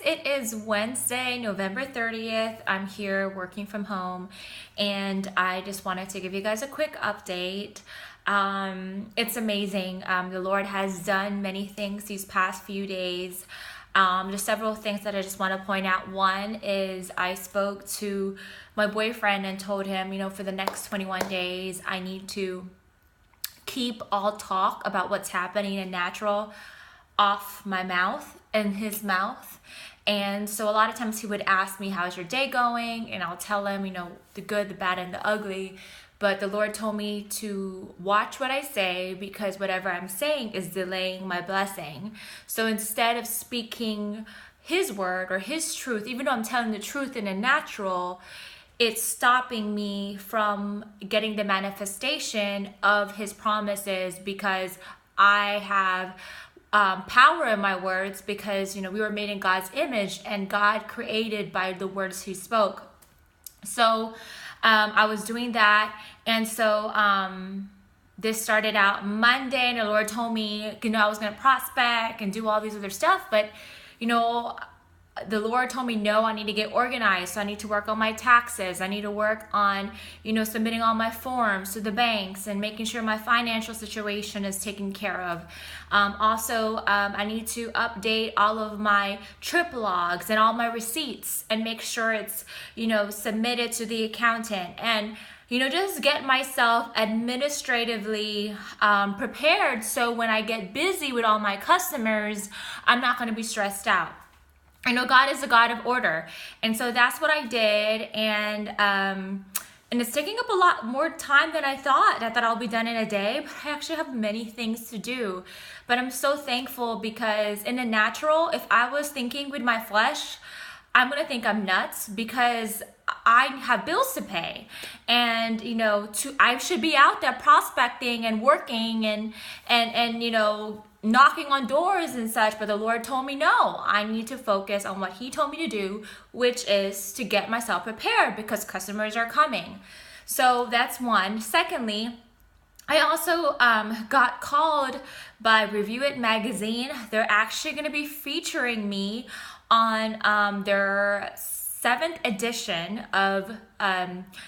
it is Wednesday, November 30th. I'm here working from home, and I just wanted to give you guys a quick update. It's amazing. The Lord has done many things these past few days. There's several things that I just want to point out. One is I spoke to my boyfriend and told him, for the next 21 days, I need to keep all talk about what's happening in natural off my mouth and his mouth. And so a lot of times he would ask me, how's your day going? And I'll tell him, the good, the bad, and the ugly. But the Lord told me to watch what I say, because whatever I'm saying is delaying my blessing. So instead of speaking his word or his truth, even though I'm telling the truth in the natural, it's stopping me from getting the manifestation of his promises, because I have power in my words, because we were made in God's image and God created by the words he spoke. So I was doing that, and so this started out Monday, and the Lord told me I was going to prospect and do all these other stuff, but the Lord told me, no, I need to get organized. So I need to work on my taxes. I need to work on, submitting all my forms to the banks and making sure my financial situation is taken care of. Also, I need to update all of my trip logs and all my receipts and make sure it's, submitted to the accountant. And just get myself administratively prepared, so when I get busy with all my customers, I'm not going to be stressed out. I know God is a God of order, and so that's what I did, and it's taking up a lot more time than I thought. I thought I'll be done in a day, but I actually have many things to do. But I'm so thankful, because in the natural, if I was thinking with my flesh, I'm gonna think I'm nuts, because I have bills to pay, and I should be out there prospecting and working and knocking on doors and such. But the Lord told me, no, I need to focus on what he told me to do, which is to get myself prepared, because customers are coming. So that's one. Secondly, I also got called by Review It magazine. They're actually going to be featuring me on their 7th edition of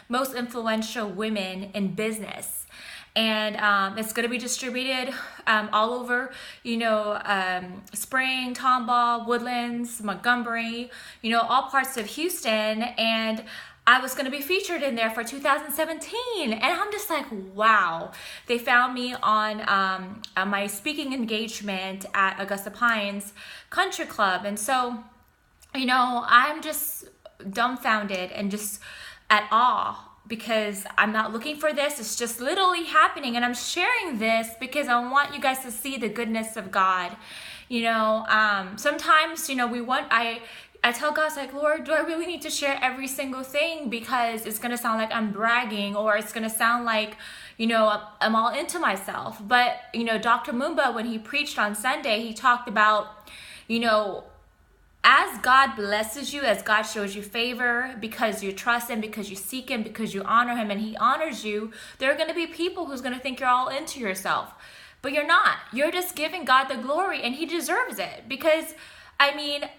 Most Influential Women in Business. And it's going to be distributed all over, Spring, Tomball, Woodlands, Montgomery, all parts of Houston. And I was going to be featured in there for 2017. And I'm just like, wow. They found me on my speaking engagement at Augusta Pines Country Club. And so, I'm just dumbfounded and just at awe, because I'm not looking for this. It's just literally happening. And I'm sharing this because I want you guys to see the goodness of God. Sometimes, I tell God, like, Lord, do I really need to share every single thing? Because it's going to sound like I'm bragging, or it's going to sound like, I'm all into myself. But, Dr. Mumba, when he preached on Sunday, he talked about, as God blesses you, as God shows you favor, because you trust him, because you seek him, because you honor him, and he honors you, there are going to be people who's going to think you're all into yourself. But you're not. You're just giving God the glory, and he deserves it. Because,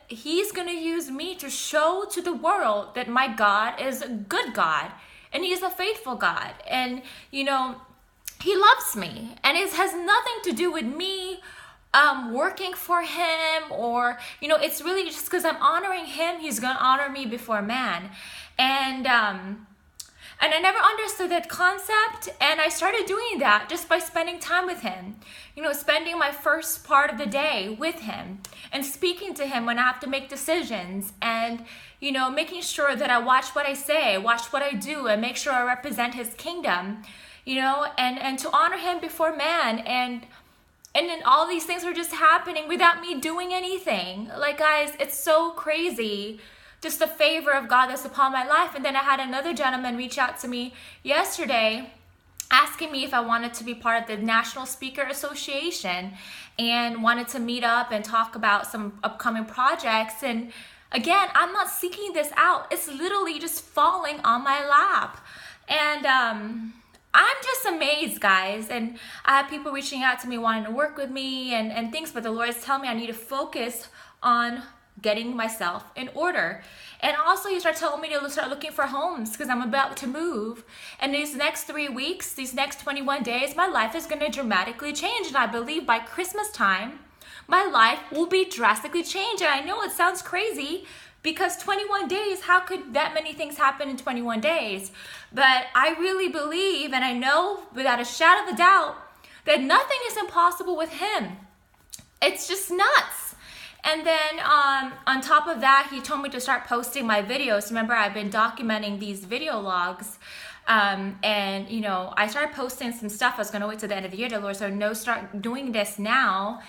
he's going to use me to show to the world that my God is a good God, and he is a faithful God. And, he loves me. And it has nothing to do with me working for him, or it's really just because I'm honoring him. He's gonna honor me before man. And I never understood that concept, and I started doing that just by spending time with him, spending my first part of the day with him and speaking to him when I have to make decisions, and making sure that I watch what I say, watch what I do, and make sure I represent his kingdom, and to honor him before man. And then all these things were just happening without me doing anything. Like, guys, it's so crazy, just the favor of God that's upon my life. And then I had another gentleman reach out to me yesterday asking me if I wanted to be part of the National Speaker Association and wanted to meet up and talk about some upcoming projects. And again, I'm not seeking this out. It's literally just falling on my lap. And I'm just amazed, guys. And I have people reaching out to me wanting to work with me and things, but the Lord is telling me I need to focus on getting myself in order. And also he started telling me to start looking for homes because I'm about to move. And these next 3 weeks, these next 21 days, my life is going to dramatically change. And I believe by Christmas time, my life will be drastically changed. And I know it sounds crazy because 21 days, how could that many things happen in 21 days? But I really believe, and I know without a shadow of a doubt, that nothing is impossible with him. It's just nuts. And then on top of that, he told me to start posting my videos. Remember, I've been documenting these video logs. And, you know, I started posting some stuff. I was going to wait till the end of the year. The Lord said, no, start doing this now.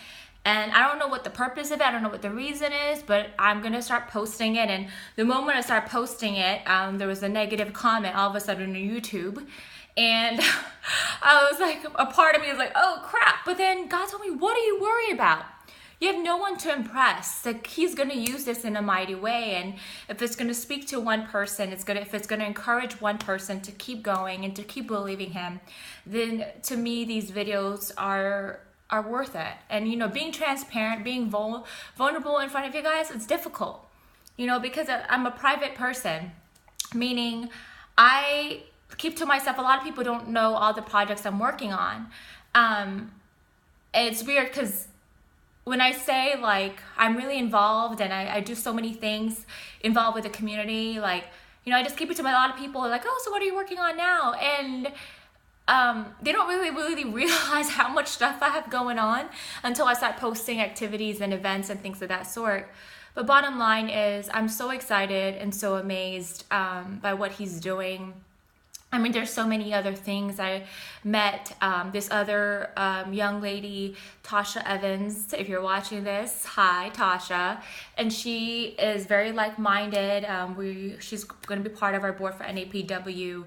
And I don't know what the purpose of it. I don't know what the reason is, but I'm going to start posting it. And the moment I started posting it, there was a negative comment all of a sudden on YouTube. And I was like, a part of me was like, oh crap. But then God told me, what are you worried about? You have no one to impress. Like, he's going to use this in a mighty way. And if it's going to speak to one person, if it's going to encourage one person to keep going and to keep believing him, then to me, these videos are worth it. And, you know, being transparent, being vulnerable in front of you guys, it's difficult, you know, because I'm a private person, meaning I keep to myself. A lot of people don't know all the projects I'm working on. It's weird because when I say, like, I'm really involved and I do so many things involved with the community, like, you know, I just keep it to a lot of people like, oh, so what are you working on now? And they don't really realize how much stuff I have going on until I start posting activities and events and things of that sort. But bottom line is, I'm so excited and so amazed by what he's doing. I mean, there's so many other things. I met this other young lady, Tasha Evans. If you're watching this, hi, Tasha. And she is very like-minded. She's going to be part of our board for NAPW,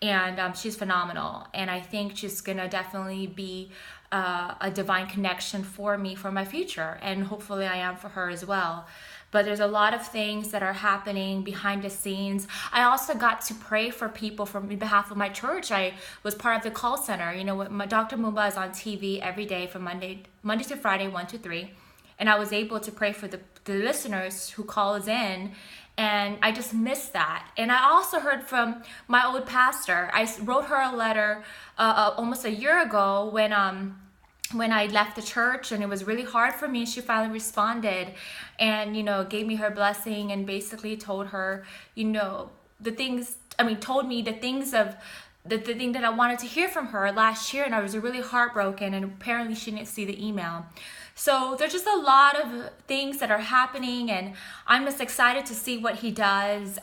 and she's phenomenal. And I think she's going to definitely be a divine connection for me for my future. And hopefully I am for her as well. But there's a lot of things that are happening behind the scenes. I also got to pray for people from behalf of my church. I was part of the call center. You know, Dr. Mumba is on TV every day from Monday to Friday, 1 to 3. And I was able to pray for the listeners who calls in. And I just missed that. And I also heard from my old pastor. I wrote her a letter almost a year ago when I left the church, and it was really hard for me. She finally responded and, you know, gave me her blessing and basically told her, you know, told me the things of the thing that I wanted to hear from her last year. And I was really heartbroken, and apparently she didn't see the email. So there's just a lot of things that are happening, and I'm just excited to see what he does.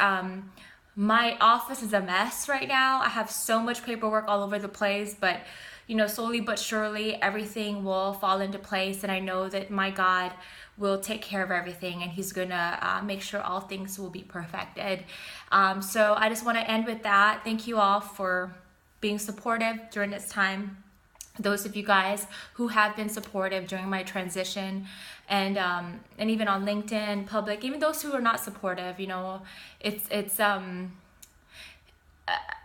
My office is a mess right now. I have so much paperwork all over the place, but you know, slowly but surely, everything will fall into place. And I know that my God will take care of everything, and he's going to make sure all things will be perfected. So I just want to end with that. Thank you all for being supportive during this time. Those of you guys who have been supportive during my transition, and even on LinkedIn, public, even those who are not supportive, you know,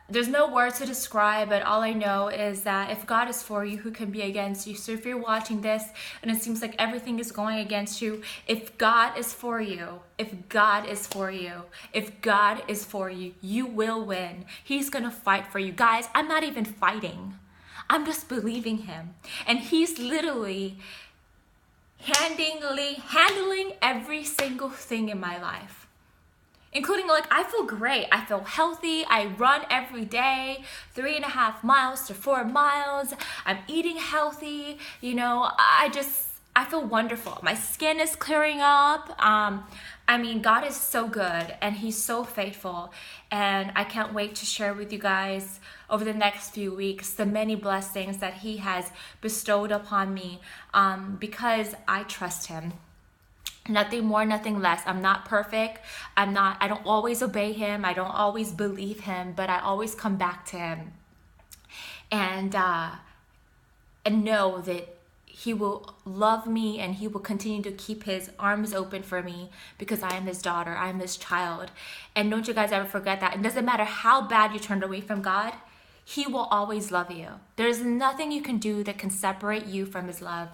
there's no words to describe it. All I know is that if God is for you, who can be against you? So if you're watching this and it seems like everything is going against you, if God is for you, if God is for you, if God is for you, you will win. He's going to fight for you. Guys, I'm not even fighting. I'm just believing him. And he's literally handling every single thing in my life. Including, like, I feel great. I feel healthy. I run every day, 3.5 miles to 4 miles. I'm eating healthy. You know, I feel wonderful. My skin is clearing up. I mean, God is so good, and he's so faithful. And I can't wait to share with you guys over the next few weeks the many blessings that he has bestowed upon me, because I trust him. Nothing more, nothing less. I'm not perfect. I don't always obey him. I don't always believe him, but I always come back to him. And know that he will love me, and he will continue to keep his arms open for me because I am his daughter. I am his child. And don't you guys ever forget that. It doesn't matter how bad you turned away from God, he will always love you. There's nothing you can do that can separate you from his love.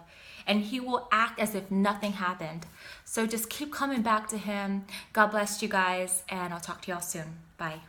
and he will act as if nothing happened. So just keep coming back to him. God bless you guys, and I'll talk to y'all soon. Bye.